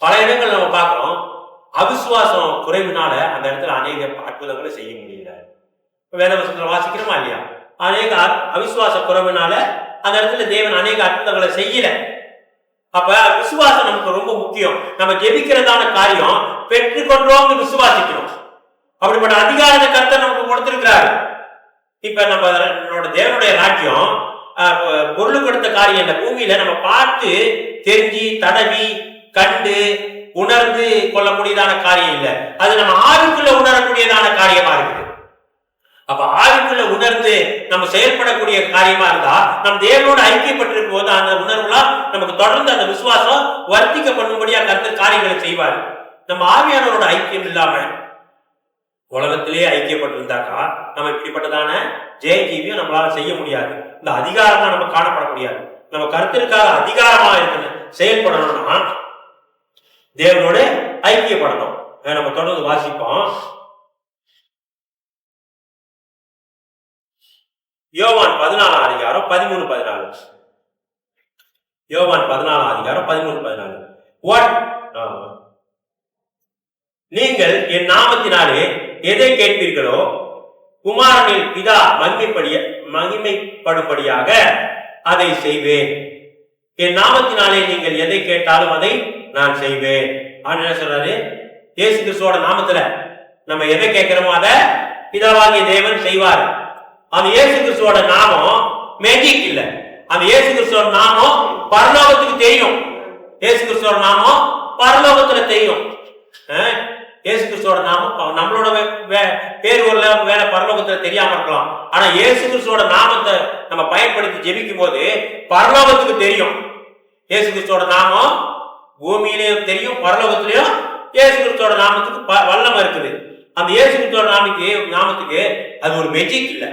Speaker 1: பல இடங்கள் நம்ம பார்க்கிறோம் அவிசுவாசம் குறைவுனால அந்த இடத்துல அநேக அற்புதங்களை செய்ய முடியல. வேதவசனத்துல வாசிக்கிறோமா இல்லையா? அநேக அவிசுவாச குறைவுனால அந்த இடத்துல தேவன் அநேக அற்புதங்களை செய்யல. அப்ப விசுவாசம் நமக்கு ரொம்ப முக்கியம். நம்ம ஜெபிக்கிறதான காரியம் பெற்றுக்கொண்டோம் விசுவாசிக்கணும். அப்படிப்பட்ட அதிகாரத்தை கர்த்தர் நமக்கு கொடுத்திருக்கிறார். இப்ப நம்மளோட தேவனுடைய ராஜ்யம் பொருள் கொடுத்த காரியம் இந்த பூமியில நம்ம பார்த்து தெரிஞ்சு தடவி கண்டு உணர்ந்து கொள்ளக்கூடியதான காரியம் இல்லை. அது நம்ம ஆவிக்குள்ள உணரக்கூடியதான காரியமா இருக்குது. அப்ப ஆவிக்குள்ள உணர்ந்து நம்ம செயல்படக்கூடிய காரியமா இருந்தா நம்ம தேவனோட ஐக்கியப்பட்டிருக்கும் போது அந்த உணர்வுலாம் நமக்கு தொடர்ந்து அந்த விசுவாசம் வர்த்திக்க பண்ணும்படியா கர்த்தர் காரியங்களை செய்வார். நம்ம ஆவியானவரோட ஐக்கியம் இல்லாம உலகத்திலேயே ஐக்கியப்பட்டிருந்தாக்கா நம்ம இப்படிப்பட்டதான ஜெயஜீவியம் நம்மளால செய்ய முடியாது. இந்த அதிகாரமா நம்ம காணப்பட முடியாது. நம்ம கர்த்தருக்காக அதிகாரமா இருக்கணும், செயல்படணும்னா தேவனோட ஐக்கியப்படணும். நம்ம தொடர்ந்து வாசிப்போம். யோவான் 14 அதிகாரம் 13-14. யோவான் 14 அதிகாரம் 13-14. நீங்கள் என் நாமத்தினாலே எதை கேட்பீர்களோ குமாரனில் பிதா மகிமைப்படும்படியாக அதை செய்வேன். என் நாமத்தினாலே நீங்கள் எதை கேட்டாலும் அதை நான் செய்வேன். என்ன சொல்றாரு? இயேசு கிறிஸ்துவோட நாமத்துல நம்ம எதை கேட்கிறோமோ அதை பிதாவாகிய தேவன் செய்வார். அந்த இயேசு கிறிஸ்துவோட நாமம் மேஜிக் இல்ல. அந்த இயேசு கிறிஸ்துவோட நாமம் பரலோகத்துக்கு தெரியும். இயேசு கிறிஸ்துவோட நாமம் பரலோகத்துல தெரியும். இயேசு கிறிஸ்துவோட நாமம் நம்மளோட பேர் ஒரு வேலை பரலோகத்துல தெரியாம இருக்கலாம். ஆனா இயேசு கிறிஸ்துவோட நாமத்தை நம்ம பயன்படுத்தி ஜெபிக்கும் போது பரலோகத்துக்கு தெரியும். இயேசு கிறிஸ்துவோட நாமம் பூமியிலையும் தெரியும், பரலோகத்திலையும் இயேசு கிறிஸ்துவோட நாமத்துக்கு வல்லமை இருக்குது. அந்த இயேசு கிறிஸ்துவோட நாமத்துக்கு அது ஒரு மெஜிக் இல்ல.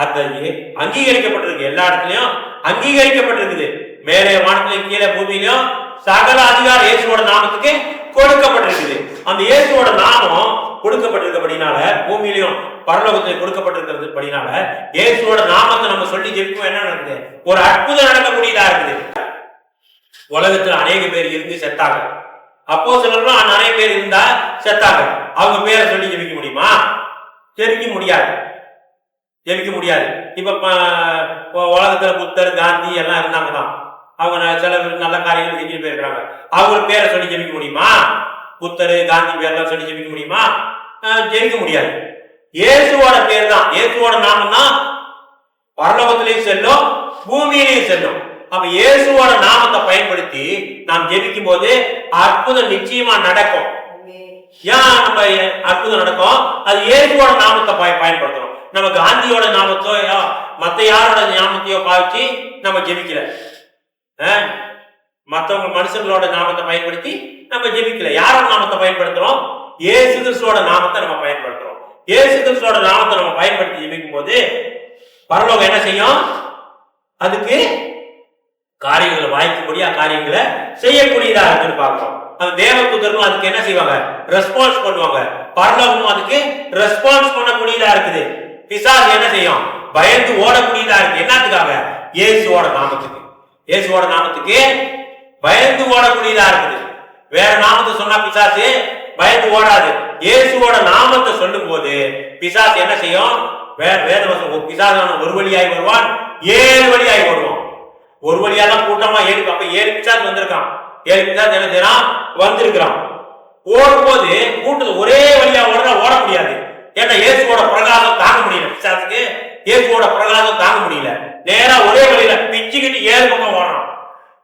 Speaker 1: அது அங்கீகரிக்கப்பட்டிருக்கு, எல்லா இடத்துலயும் அங்கீகரிக்கப்பட்டிருக்குது. மேலே வானத்திலையும் கீழே பூமியிலையும் சகல அதிகாரம் இயேசுவோட நாமத்துக்கு கொடுக்கப்பட்டிருக்குது. அந்த இயேசுவோட நாமம் கொடுக்கப்பட்டிருக்கபடினால பூமியிலையும் பரலோகத்திலையும் கொடுக்கப்பட்டிருக்கிறதுபடினால இயேசுவோட நாமத்தை நம்ம சொல்லி ஜெபிக்கும் என்ன நடக்குது? ஒரு அற்புதம் நடக்கக்கூடியதா இருக்குது. உலகத்துல அநேக பேர் இருந்து செத்தாங்க. அப்போஸ்தலர்களும் நிறைய பேர் இருந்தா செத்தாங்க. அவங்க பேரை சொல்லி ஜெபிக்க முடியுமா? ஜெபிக்க முடியாது. இப்ப உலகத்துல புத்தர் காந்தி எல்லாம் இருந்தாங்க தான். அவங்க சில நல்ல காரியங்கள் செஞ்சுட்டு போயிருக்காங்க. அவங்க பேரை சொல்லி ஜெபிக்க முடியுமா? புத்தர் காந்தி பேர்லாம் சொல்லி ஜெபிக்க முடியுமா? ஜெபிக்க முடியாது. இயேசுவோட பேர் தான், இயேசுவோட நாமம் தான் பரலோகத்திலையும் செல்லும், பூமியிலையும் செல்லும். அப்ப இயேசுவோட நாமத்தை பயன்படுத்தி நாம் ஜெபிக்கும் போது அற்புதம் நிச்சயமா நடக்கும். ஏன் நம்ம அற்புதம் நடக்கும்? அது இயேசுவோட நாமத்தை பயன்படுத்தணும். நம்ம காந்தியோட நாமத்தோ மத்த யாரோட நாமத்தையோ பாவிச்சு நம்ம ஜெபிக்கல. மற்றவங்க மனுஷங்களோட நாமத்தை பயன்படுத்தி நம்ம ஜெபிக்கல. யாரோட நாமத்தை பயன்படுத்துறோம்? இயேசு கிறிஸ்துவோட நாமத்தை நம்ம பயன்படுத்துறோம். இயேசு கிறிஸ்துவோட நாமத்தை நம்ம பயன்படுத்தி ஜெபிக்கும் போது பரலோகம் என்ன செய்யும்? அதுக்கு காரியங்களை வாய்க்கும்படியா காரியங்களை செய்யக்கூடியதா இருக்குன்னு பார்க்கிறோம். அந்த தேவதூதர்களும் அதுக்கு என்ன செய்வாங்க? ரெஸ்பான்ஸ் பண்ணுவாங்க. பரலோகமும் அதுக்கு ரெஸ்பான்ஸ் பண்ணக்கூடியதா இருக்குது. பிசாசு என்ன செய்யும்? பயந்து ஓடக்கூடியதா இருக்கு. என்னத்துக்காக? இயேசுவோட நாமத்துக்கு. இயேசுவோட நாமத்துக்கு பயந்து ஓடக்கூடியதா இருக்குது. வேற நாமத்தை சொன்னா பிசாசு பயந்து ஓடாது. இயேசுவோட நாமத்தை சொல்லும் போது பிசாசு என்ன செய்யும்? வேதவசம் பிசாசான ஒரு வழியாய் வருவான், 7 வழியாய் வருவான். ஒரு வழியா தான் கூட்டமா ஏறி, அப்ப 7 பிசாசு வந்திருக்கான். 7 பிசாசு என்ன செய்யறான்? வந்திருக்கிறான். ஓடும்போது கூட்டத்து ஒரே வழியா ஓட முடியாது. ஏன்னா இயேசுவோட பிரகாசம் தாங்க முடியல. பிசாசுக்கு இயேசுவோட பிரகாசம் தாங்க முடியல. நேரா ஒரே வழியில பிச்சுக்கிட்டு 7 பக்கம் ஓடுறான்.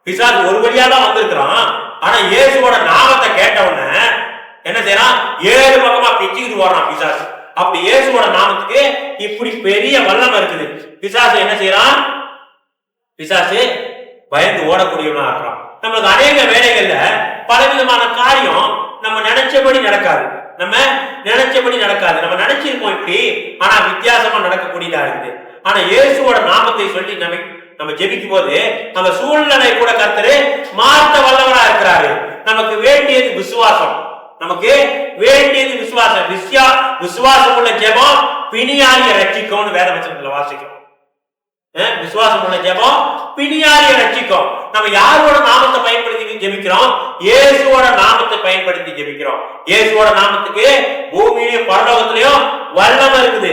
Speaker 1: பிசாசு ஒரு வழியா தான் வந்திருக்கிறான். ஆனா இயேசுவோட நாமத்தை கேட்டவுடனே என்ன செய்யறான்? 7 பக்கமா பிச்சுக்கிட்டு ஓடுறான் பிசாசு. அப்படி இயேசுவோட நாமத்துக்கு இப்படி பெரிய வல்லமை இருக்குது. பிசாசு என்ன செய்யறான்? பிசாசு பயந்து ஓடக்கூடியவனா இருக்கிறான். நம்மளுக்கு அநேக வேலைகள்ல பலவிதமான காரியம் நம்ம நினைச்சபடி நடக்காது. நம்ம நினைச்சிருப்போம் இப்படி, ஆனா வித்தியாசமா நடக்கக்கூடியதா இருக்குது. ஆனா இயேசுவோட நாமத்தை சொல்லி நம்ம ஜெபிக்கும் போது அந்த சூழ்நிலை கூட கர்த்தர் மாற்ற வல்லவரா இருக்கிறாரு. நமக்கு வேண்டியது விசுவாசம். விசுவாசம் உள்ள ஜெபம் பிணியாளிய ரட்சிக்கும்னு வேத வசனத்துல வாசிக்கிறோம். விசுவாசம் உள்ள ஜெபம் பிணியாளிய ரட்சிக்கும். நம்ம யாரோட நாமத்தை பயன்படுத்தி ஜெபிக்கிறோம்? இயேசுவோட நாமத்தை பயன்படுத்தி ஜெபிக்கிறோம். இயேசுவோட நாமத்துக்கு பூமியிலும் பரலோகத்திலையும் வல்லமை இருக்குது.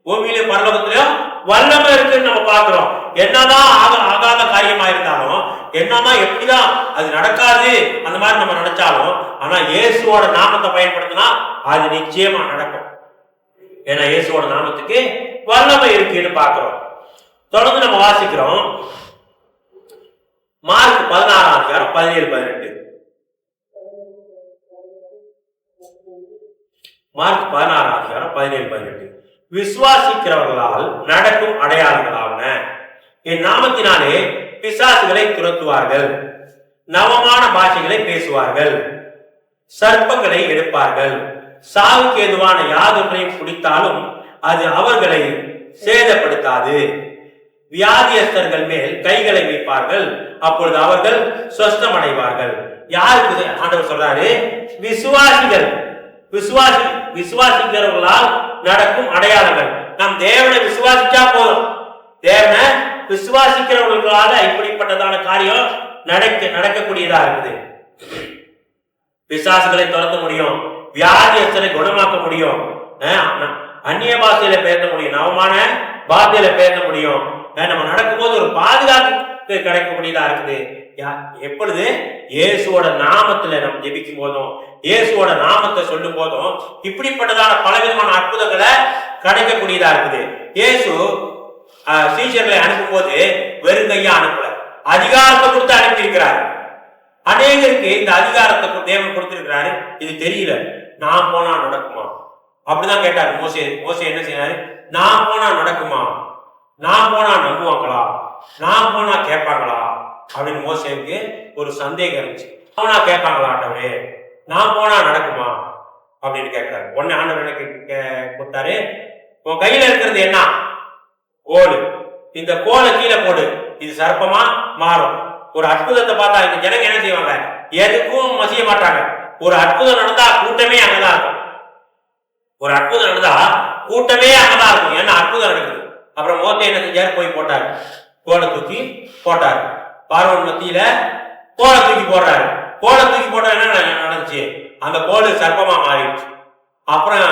Speaker 1: பூமியிலும் பரலோகத்திலையும் வல்லமை இருக்குன்னு நம்ம பார்க்கிறோம். என்னதான் ஆகாத காரியமா இருந்தாலும், என்னதான் எப்படிதான் அது நடக்காது அந்த மாதிரி நம்ம நினைச்சாலும், ஆனா இயேசுவோட நாமத்தை பயன்படுத்தினா அது நிச்சயமா நடக்கும். ஏன்னா இயேசுவோட நாமத்துக்கு வல்லமை இருக்குன்னு பார்க்கிறோம். தொடர்ந்து நம்ம வாசிக்கிறோம். மார்க் 16:17-18. மார்க் 16:17-18. விசுவாசிக்கிறவர்களால் நடக்கும் அடையாளங்களாவன, என் நாமத்தினாலே பிசாசுகளை துரத்துவார்கள், நவமான பாஷைகளை பேசுவார்கள், சர்ப்பங்களை எடுப்பார்கள், சாவுக்கு ஏதுவான யாதொன்றையும் குடித்தாலும் அது அவர்களை சேதப்படுத்தாது, வியாதியஸ்தர்கள் மேல் கைகளை வைப்பார்கள், அப்பொழுது அவர்கள் சொஸ்தம் அடைவார்கள். யாருக்கு ஆண்டவர் சொல்றாரு? விசுவாசிக்கிறவர்களால் நடக்கும் அடையாளங்கள். நாம் தேவனை விசுவாசிச்சா போதும். தேவனை விசுவாசிக்கிறவர்களால இப்படிப்பட்டதான காரியம் நடக்கக்கூடியதா இருக்குது. பிசாசுகளை துரத்த முடியும், வியாதியஸ்தரை குணமாக்க முடியும், அந்நிய பாஷையில பேச முடியும், நவமான பாஷையில பேச முடியும். நம்ம நடக்கும்போது ஒரு பாதுகாப்பு கிடைக்கக்கூடியதா இருக்குது. எப்பொழுது? இயேசுவோட நாமத்துல நம்ம ஜெபிக்கும் போதும், இயேசுவோட நாமத்தை சொல்லும் போதும் இப்படிப்பட்டதான பலவிதமான அற்புதங்களை கிடைக்கக்கூடியதா இருக்குது. இயேசு சீஷர்களை அனுப்பும் போது வெறும் கையா அனுப்பல, அதிகாரத்தை கொடுத்து அனுப்பி இருக்கிறார். அநேகருக்கு இந்த அதிகாரத்தை தேவன் கொடுத்திருக்கிறாரு. இது தெரியல. நான் போனா நடக்குமா? அப்படிதான் கேட்டாரு மோசே. என்ன செய்யறாரு? நான் போனா நடக்குமா? நான் போனா நம்புவாங்களா? நான் போனா கேட்பாங்களா அப்படின்னு மோசேவுக்கு ஒரு சந்தேகம் இருந்துச்சு. போனா கேட்பாங்களா ஆண்டவரே? நான் போனா நடக்குமா அப்படின்னு கேட்கிறாரு. உடனே ஆண்டவர் எனக்கு கொடுத்தாரு, உன் கையில இருக்கிறது என்ன? கோல். இந்த கோலை கீழே போடு, இது சர்ப்பமா மாறும். ஒரு அற்புதத்தை பார்த்தா இந்த ஜனங்க என்ன செய்வாங்க? எதுக்கும் மசிய மாட்டாங்க. ஒரு அற்புதம் நடந்தா கூட்டமே அங்கதான் இருக்கும். ஒரு அற்புதம் நடந்தா கூட்டமே அங்கதான் இருக்கும். ஏன்னா அற்புதம் நடக்குது. அப்புறம் மோசே என்ன செஞ்சாரு? போய் போட்டாரு, கோலை தூக்கி போட்டாரு. பார்வோன் மத்தியில கோலை தூக்கி போடுறாரு. கோலை தூக்கி போட்டா என்ன நடந்துச்சு? அந்த கோல் சர்ப்பமா மாறிடுச்சு. அப்புறம்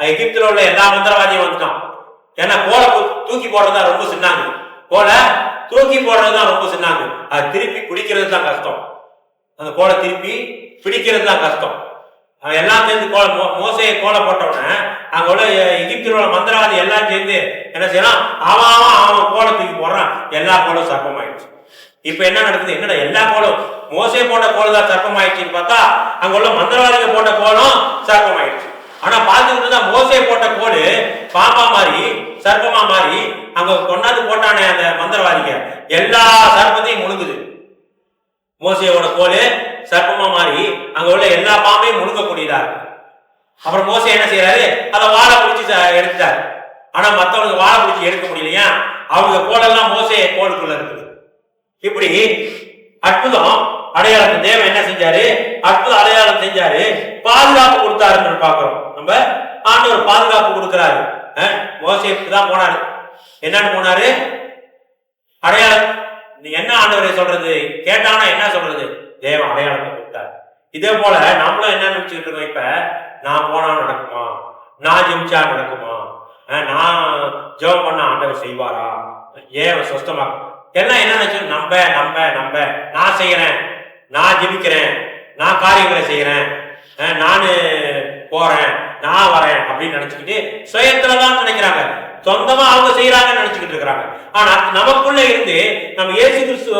Speaker 1: எகிப்துல உள்ள எல்லா மந்திரவாதியும் வந்துட்டான். ஏன்னா கோலை தூக்கி போடுறதுதான் ரொம்ப சின்னாங்க. கோலை தூக்கி போடுறதுதான் ரொம்ப சின்னாங்க. அது திருப்பி பிடிக்கிறது தான் கஷ்டம். அந்த கோலை திருப்பி பிடிக்கிறது தான் கஷ்டம். எல்லாம் சேர்ந்து மோசையை கோலை போட்டவுடனே அங்க உள்ள எகிப்தில் உள்ள மந்திரவாதி எல்லாம் சேர்ந்து என்ன செய்யலாம்? அவன் கோலை தூக்கி போடுறான். எல்லா கோலும் சர்ப்பமாயிடுச்சு. இப்ப என்ன நடக்குது? என்னடா எல்லா கோலும் மோசை போட்ட கோல் தான் சர்ப்பமாயிடுச்சுன்னு பார்த்தா அங்க உள்ள மந்திரவாதிங்க போட்ட கோலும் சர்ப்பமாயிடுச்சு. ஆனா பார்த்துக்கிட்டு தான் மோசை போட்ட கோல் பாம்பா மாறி சர்ப்பமா மாறி அங்க கொண்டாந்து போட்டானே அந்த மந்திரவாதிங்க, எல்லா சர்ப்பத்தையும் முழுங்குது. மோசையோட கோல் சர்ப்பமா மாறி அங்க உள்ள எல்லா பாம்பையும் முழுங்கக்கூடியதா இருக்கு. அப்புறம் மோசை என்ன செய்யறாரு? அதை வாழை பிடிச்சி எடுத்துட்டாரு. ஆனா மற்றவங்க வாழை பிடிச்சி எடுக்க முடியலையா? அவங்க கோலெல்லாம் மோசைய கோலுக்குள்ள இருக்குது. இப்படி அற்புதம் அடையாளத்தை தேவன் என்ன செஞ்சாரு? அற்புத அடையாளம் செஞ்சாரு, பாதுகாப்பு கொடுத்தாருன்னு பாக்குறோம். நம்ம ஆண்டவர் பாதுகாப்பு கொடுக்கிறாரு. மோசே தான் போனாரு. என்னன்னு போனாரு? அடையாளம். என்ன ஆண்டவரை சொல்றது? கேட்டானா என்ன சொல்றது? தேவன் அடையாளத்தை கொடுத்தாரு. இதே போல நம்மளும் என்ன நினைச்சுட்டு இருக்கோம்? இப்ப நான் போனா நடக்குமா? நான் ஜெபிச்சா நடக்குமா? நான் ஜெபம் பண்ண ஆண்டவர் செய்வாரா? ஏன் சொஸ்தமா? எல்லாம் என்ன நினைச்சு, நம்ப நம்ப நம்ப நான் செய்யறேன், நான் ஜெபிக்கிறேன், நான் காரியங்களை செய்யறேன், நானு போறேன், நான் வரேன் அப்படின்னு நினைச்சுக்கிட்டு சுயத்துலதான் நினைக்கிறாங்க, சொந்தமா அவங்க செய்யறாங்கன்னு நினைச்சுக்கிட்டு இருக்கிறாங்க. ஆனா நமக்குள்ள இருந்து நம்ம இயேசு கிறிஸ்து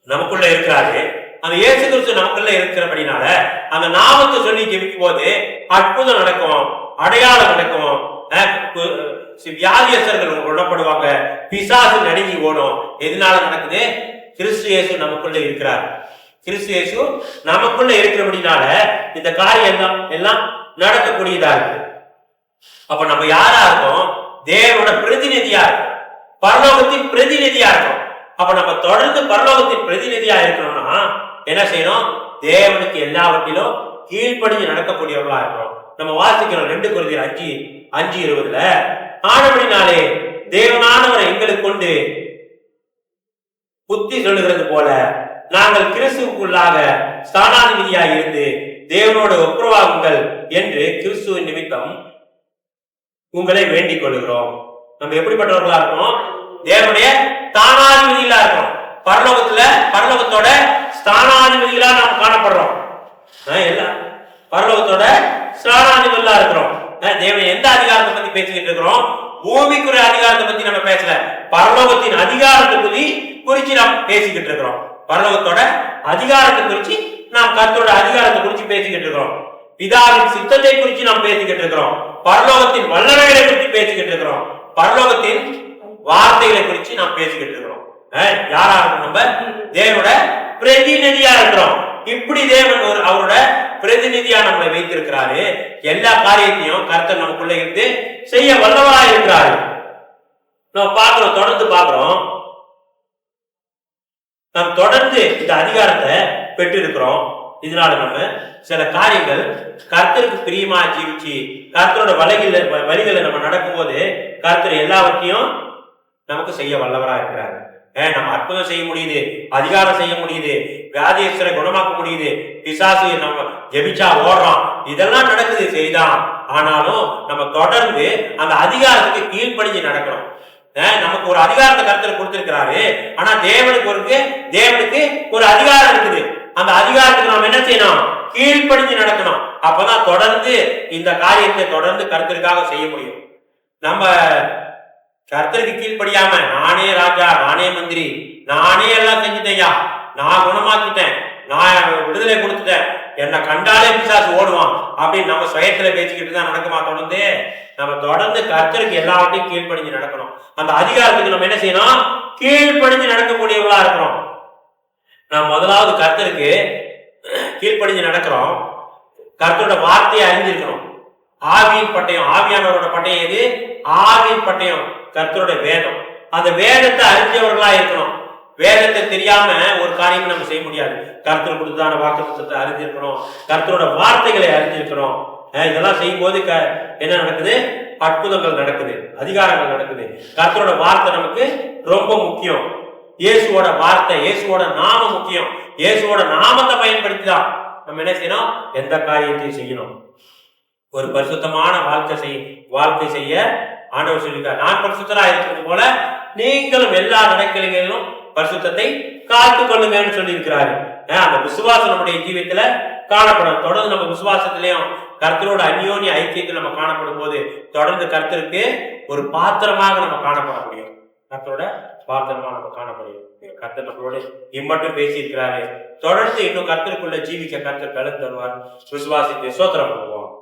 Speaker 1: நமக்குள்ள இருக்கிறாரு. அந்த இயேசு கிறிஸ்து நமக்குள்ள இருக்கிறபடினால அந்த நாமத்தை சொல்லி ஜெபிக்கும் போது அற்புதம் நடக்கும், அடையாளம் நடக்கும், வியாதியஸ்தர்கள் குணப்படுவாங்க, பிசாசு நடுங்கி ஓடும். எதனால நடக்குது? கிறிஸ்து இயேசு நமக்குள்ள இருக்கிறார். கிறிஸ்து இயேசு நமக்குள்ள இருக்கிறபடினால இந்த காரியம் எல்லாம் நடக்கக்கூடியதா இருக்கு. அப்ப நம்ம யாரா இருக்கோம்? தேவனோட பிரதிநிதியா இருக்கும், பரலோகத்தின் பிரதிநிதியா இருக்கும். அப்ப நம்ம தொடர்ந்து பரலோகத்தின் பிரதிநிதியா இருக்கணும்னா என்ன செய்யணும்? தேவனுக்கு எல்லாவற்றிலும் கீழ்ப்படிஞ்சு நடக்கக்கூடியவர்களா இருக்கிறோம். நம்ம வாசிக்கிறோம் 2 கொரிந்தியர் 5:20 ஆனபடினாலே தேவனானவரை எங்களுக்கு கொண்டு புத்தி சொல்லுகிறது போல நாங்கள் கிறிஸ்துவுக்குள்ளாக ஸ்தானாதிபதியாய் இருந்து தேவனோட ஒப்புரவாகுங்கள் என்று கிறிஸ்துவின் நிமித்தம் உங்களை வேண்டிக் கொள்கிறோம். நம்ம எப்படிப்பட்டவர்களா இருக்கோம்? தேவனுடைய ஸ்தானாதிபதிகளா இருக்கோம். பரலோகத்தோட ஸ்தானாதிபதிகளா நாம் காணப்படுறோம். பரலோகத்தோட ஸ்தானாதிபதிகளா இருக்கிறோம். தேவன் எந்த அதிகாரத்தை பத்தி பேசிக்கிட்டு இருக்கிறோம்? பூமிக்குரிய அதிகாரத்தை பத்தி நம்ம பேசல, பரலோகத்தின் அதிகாரத்தை குறிச்சு நாம் பேசிக்கிட்டு இருக்கிறோம். பரலோகத்தோட அதிகாரத்தை குறிச்சு நாம் கர்த்தரோட அதிகாரத்தை குறிச்சு பேசிக்கிட்டு இருக்கிறோம். பிதாவின் சித்தத்தை குறித்து நாம் பேசிக்கிட்டு இருக்கிறோம். பரலோகத்தின் வல்லமைகளை குறித்து பேசிக்கிட்டு இருக்கிறோம். பரலோகத்தின் வார்த்தைகளை குறித்து நாம் பேசிக்கிட்டு இருக்கிறோம். யாரா இருக்கும்? நம்ம தேவனோட பிரதிநிதியா இருக்கிறோம். இப்படி தேவன் அவரோட பிரதிநிதியா நம்மளை வைத்திருக்கிறாரு. எல்லா காரியத்தையும் கர்த்தர் நமக்குள்ள இருந்து செய்ய வல்லவரா இருக்கிறாரு. நம்ம பார்க்கிறோம், தொடர்ந்து பார்க்கிறோம். நாம் தொடர்ந்து இந்த அதிகாரத்தை பெற்று இருக்கிறோம். இதனால நம்ம சில காரியங்கள் கர்த்தருக்கு பிரியமா ஜீவிச்சு கர்த்தரோட வழிகளை நம்ம நடக்கும் போது கர்த்தர் எல்லாவற்றையும் நமக்கு செய்ய வல்லவரா இருக்கிறாரு. நம்ம அற்புதம் செய்ய முடியுது, அதிகாரம் செய்ய முடியுது, வியாதியஸ்தரை குணமாக்க முடியுது, பிசாசு நம்ம ஜெபிச்சா ஓடுறோம், இதெல்லாம் நடக்குது சரிதான். ஆனாலும் நம்ம தொடர்ந்து அந்த அதிகாரத்துக்கு கீழ்ப்படிஞ்சு நடக்கணும். நமக்கு ஒரு அதிகாரத்தை கர்த்தர் கொடுத்திருக்கிறாரு. ஆனா தேவனுக்கு ஒரு அதிகாரம் இருக்குது. அந்த அதிகாரத்துக்கு நாம் என்ன செய்யணும்? கீழ்ப்படிஞ்சு நடக்கணும். அப்பதான் தொடர்ந்து இந்த காரியத்தை தொடர்ந்து கர்த்தருக்காக செய்ய முடியும். நம்ம கர்த்தருக்கு கீழ்ப்படியாம நானே ராஜா, நானே மந்திரி, நானே எல்லாம் செஞ்சுட்டேயா, நான் குணமாக்கிட்டேன், நான் விடுதலை கொடுத்துட்டேன், என்னை கண்டாலே பிசாசு ஓடுவான் அப்படின்னு நம்ம சுயத்துல பேசிக்கிட்டு தான் நடக்குமா? நம்ம தொடர்ந்து கர்த்தருக்கு எல்லாவற்றையும் கீழ்ப்படிஞ்சு நடக்கணும். அந்த அதிகாரத்துக்கு நம்ம என்ன செய்யணும்? கீழ்ப்படிஞ்சு நடக்கக்கூடியவங்களா இருக்கிறோம். நாம் முதலாவது கர்த்தருக்கு கீழ்ப்படிஞ்சு நடக்கிறோம். கர்த்தரோட வார்த்தையை அறிஞ்சிருக்கணும். ஆவியின் பட்டயம், ஆவியானவரோட பட்டயம் எது? ஆவியின் பட்டயம் கர்த்தரோட வேதம். அந்த வேதத்தை அறிஞ்சவர்களா இருக்கணும். வேதத்தை தெரியாம ஒரு காரியம் நம்ம செய்ய முடியாது. கர்த்தர் கொடுத்ததான வாக்குத்தத்தத்தை அறிஞ்சிருக்கணும், கர்த்தரோட வார்த்தைகளை அறிஞ்சிருக்கணும். இதெல்லாம் செய்யும் போது என்ன நடக்குது? அற்புதங்கள் நடக்குது, அதிகாரங்கள் நடக்குது. கர்த்தரோட வார்த்தை நமக்கு ரொம்ப முக்கியம். இயேசுவோட வார்த்தை, இயேசுவோட நாமம் முக்கியம். இயேசுவோட நாமத்தை பயன்படுத்தி தான் நம்ம என்ன செய்யணும்? எந்த காரியத்தையும் செய்யணும். ஒரு பரிசுத்தமான வாழ்க்கை செய்ய ஆண்டவர் சொல்லியிருக்கார். நான் பரிசுத்தரா இருக்கிறது போல நீங்களும் எல்லா நடக்கலிலும் பரிசுத்தத்தை காத்து கொள்ளுங்கன்னு சொல்லி இருக்கிறாரு. அந்த விசுவாசம் நம்முடைய ஜீவியத்துல காணப்படும். தொடர்ந்து நம்ம விசுவாசத்திலையும் கர்த்தரோட அந்யோன்ய ஐக்கியத்தில் நம்ம காணப்படும் போது தொடர்ந்து கர்த்தருக்கு ஒரு பாத்திரமாக நம்ம காணப்பட முடியும். கர்த்தரோட பாத்திரமா நம்ம காணப்பட முடியும். கர்த்தர் நம்மளோட இம்மட்டும் பேசி இருக்கிறாரு. தொடர்ந்து இன்னும் கர்த்தருக்குள்ள ஜீவிக்க கர்த்தர் கலந்து தருவார். விசுவாசித்து சோத்திரம் பண்ணுவோம்.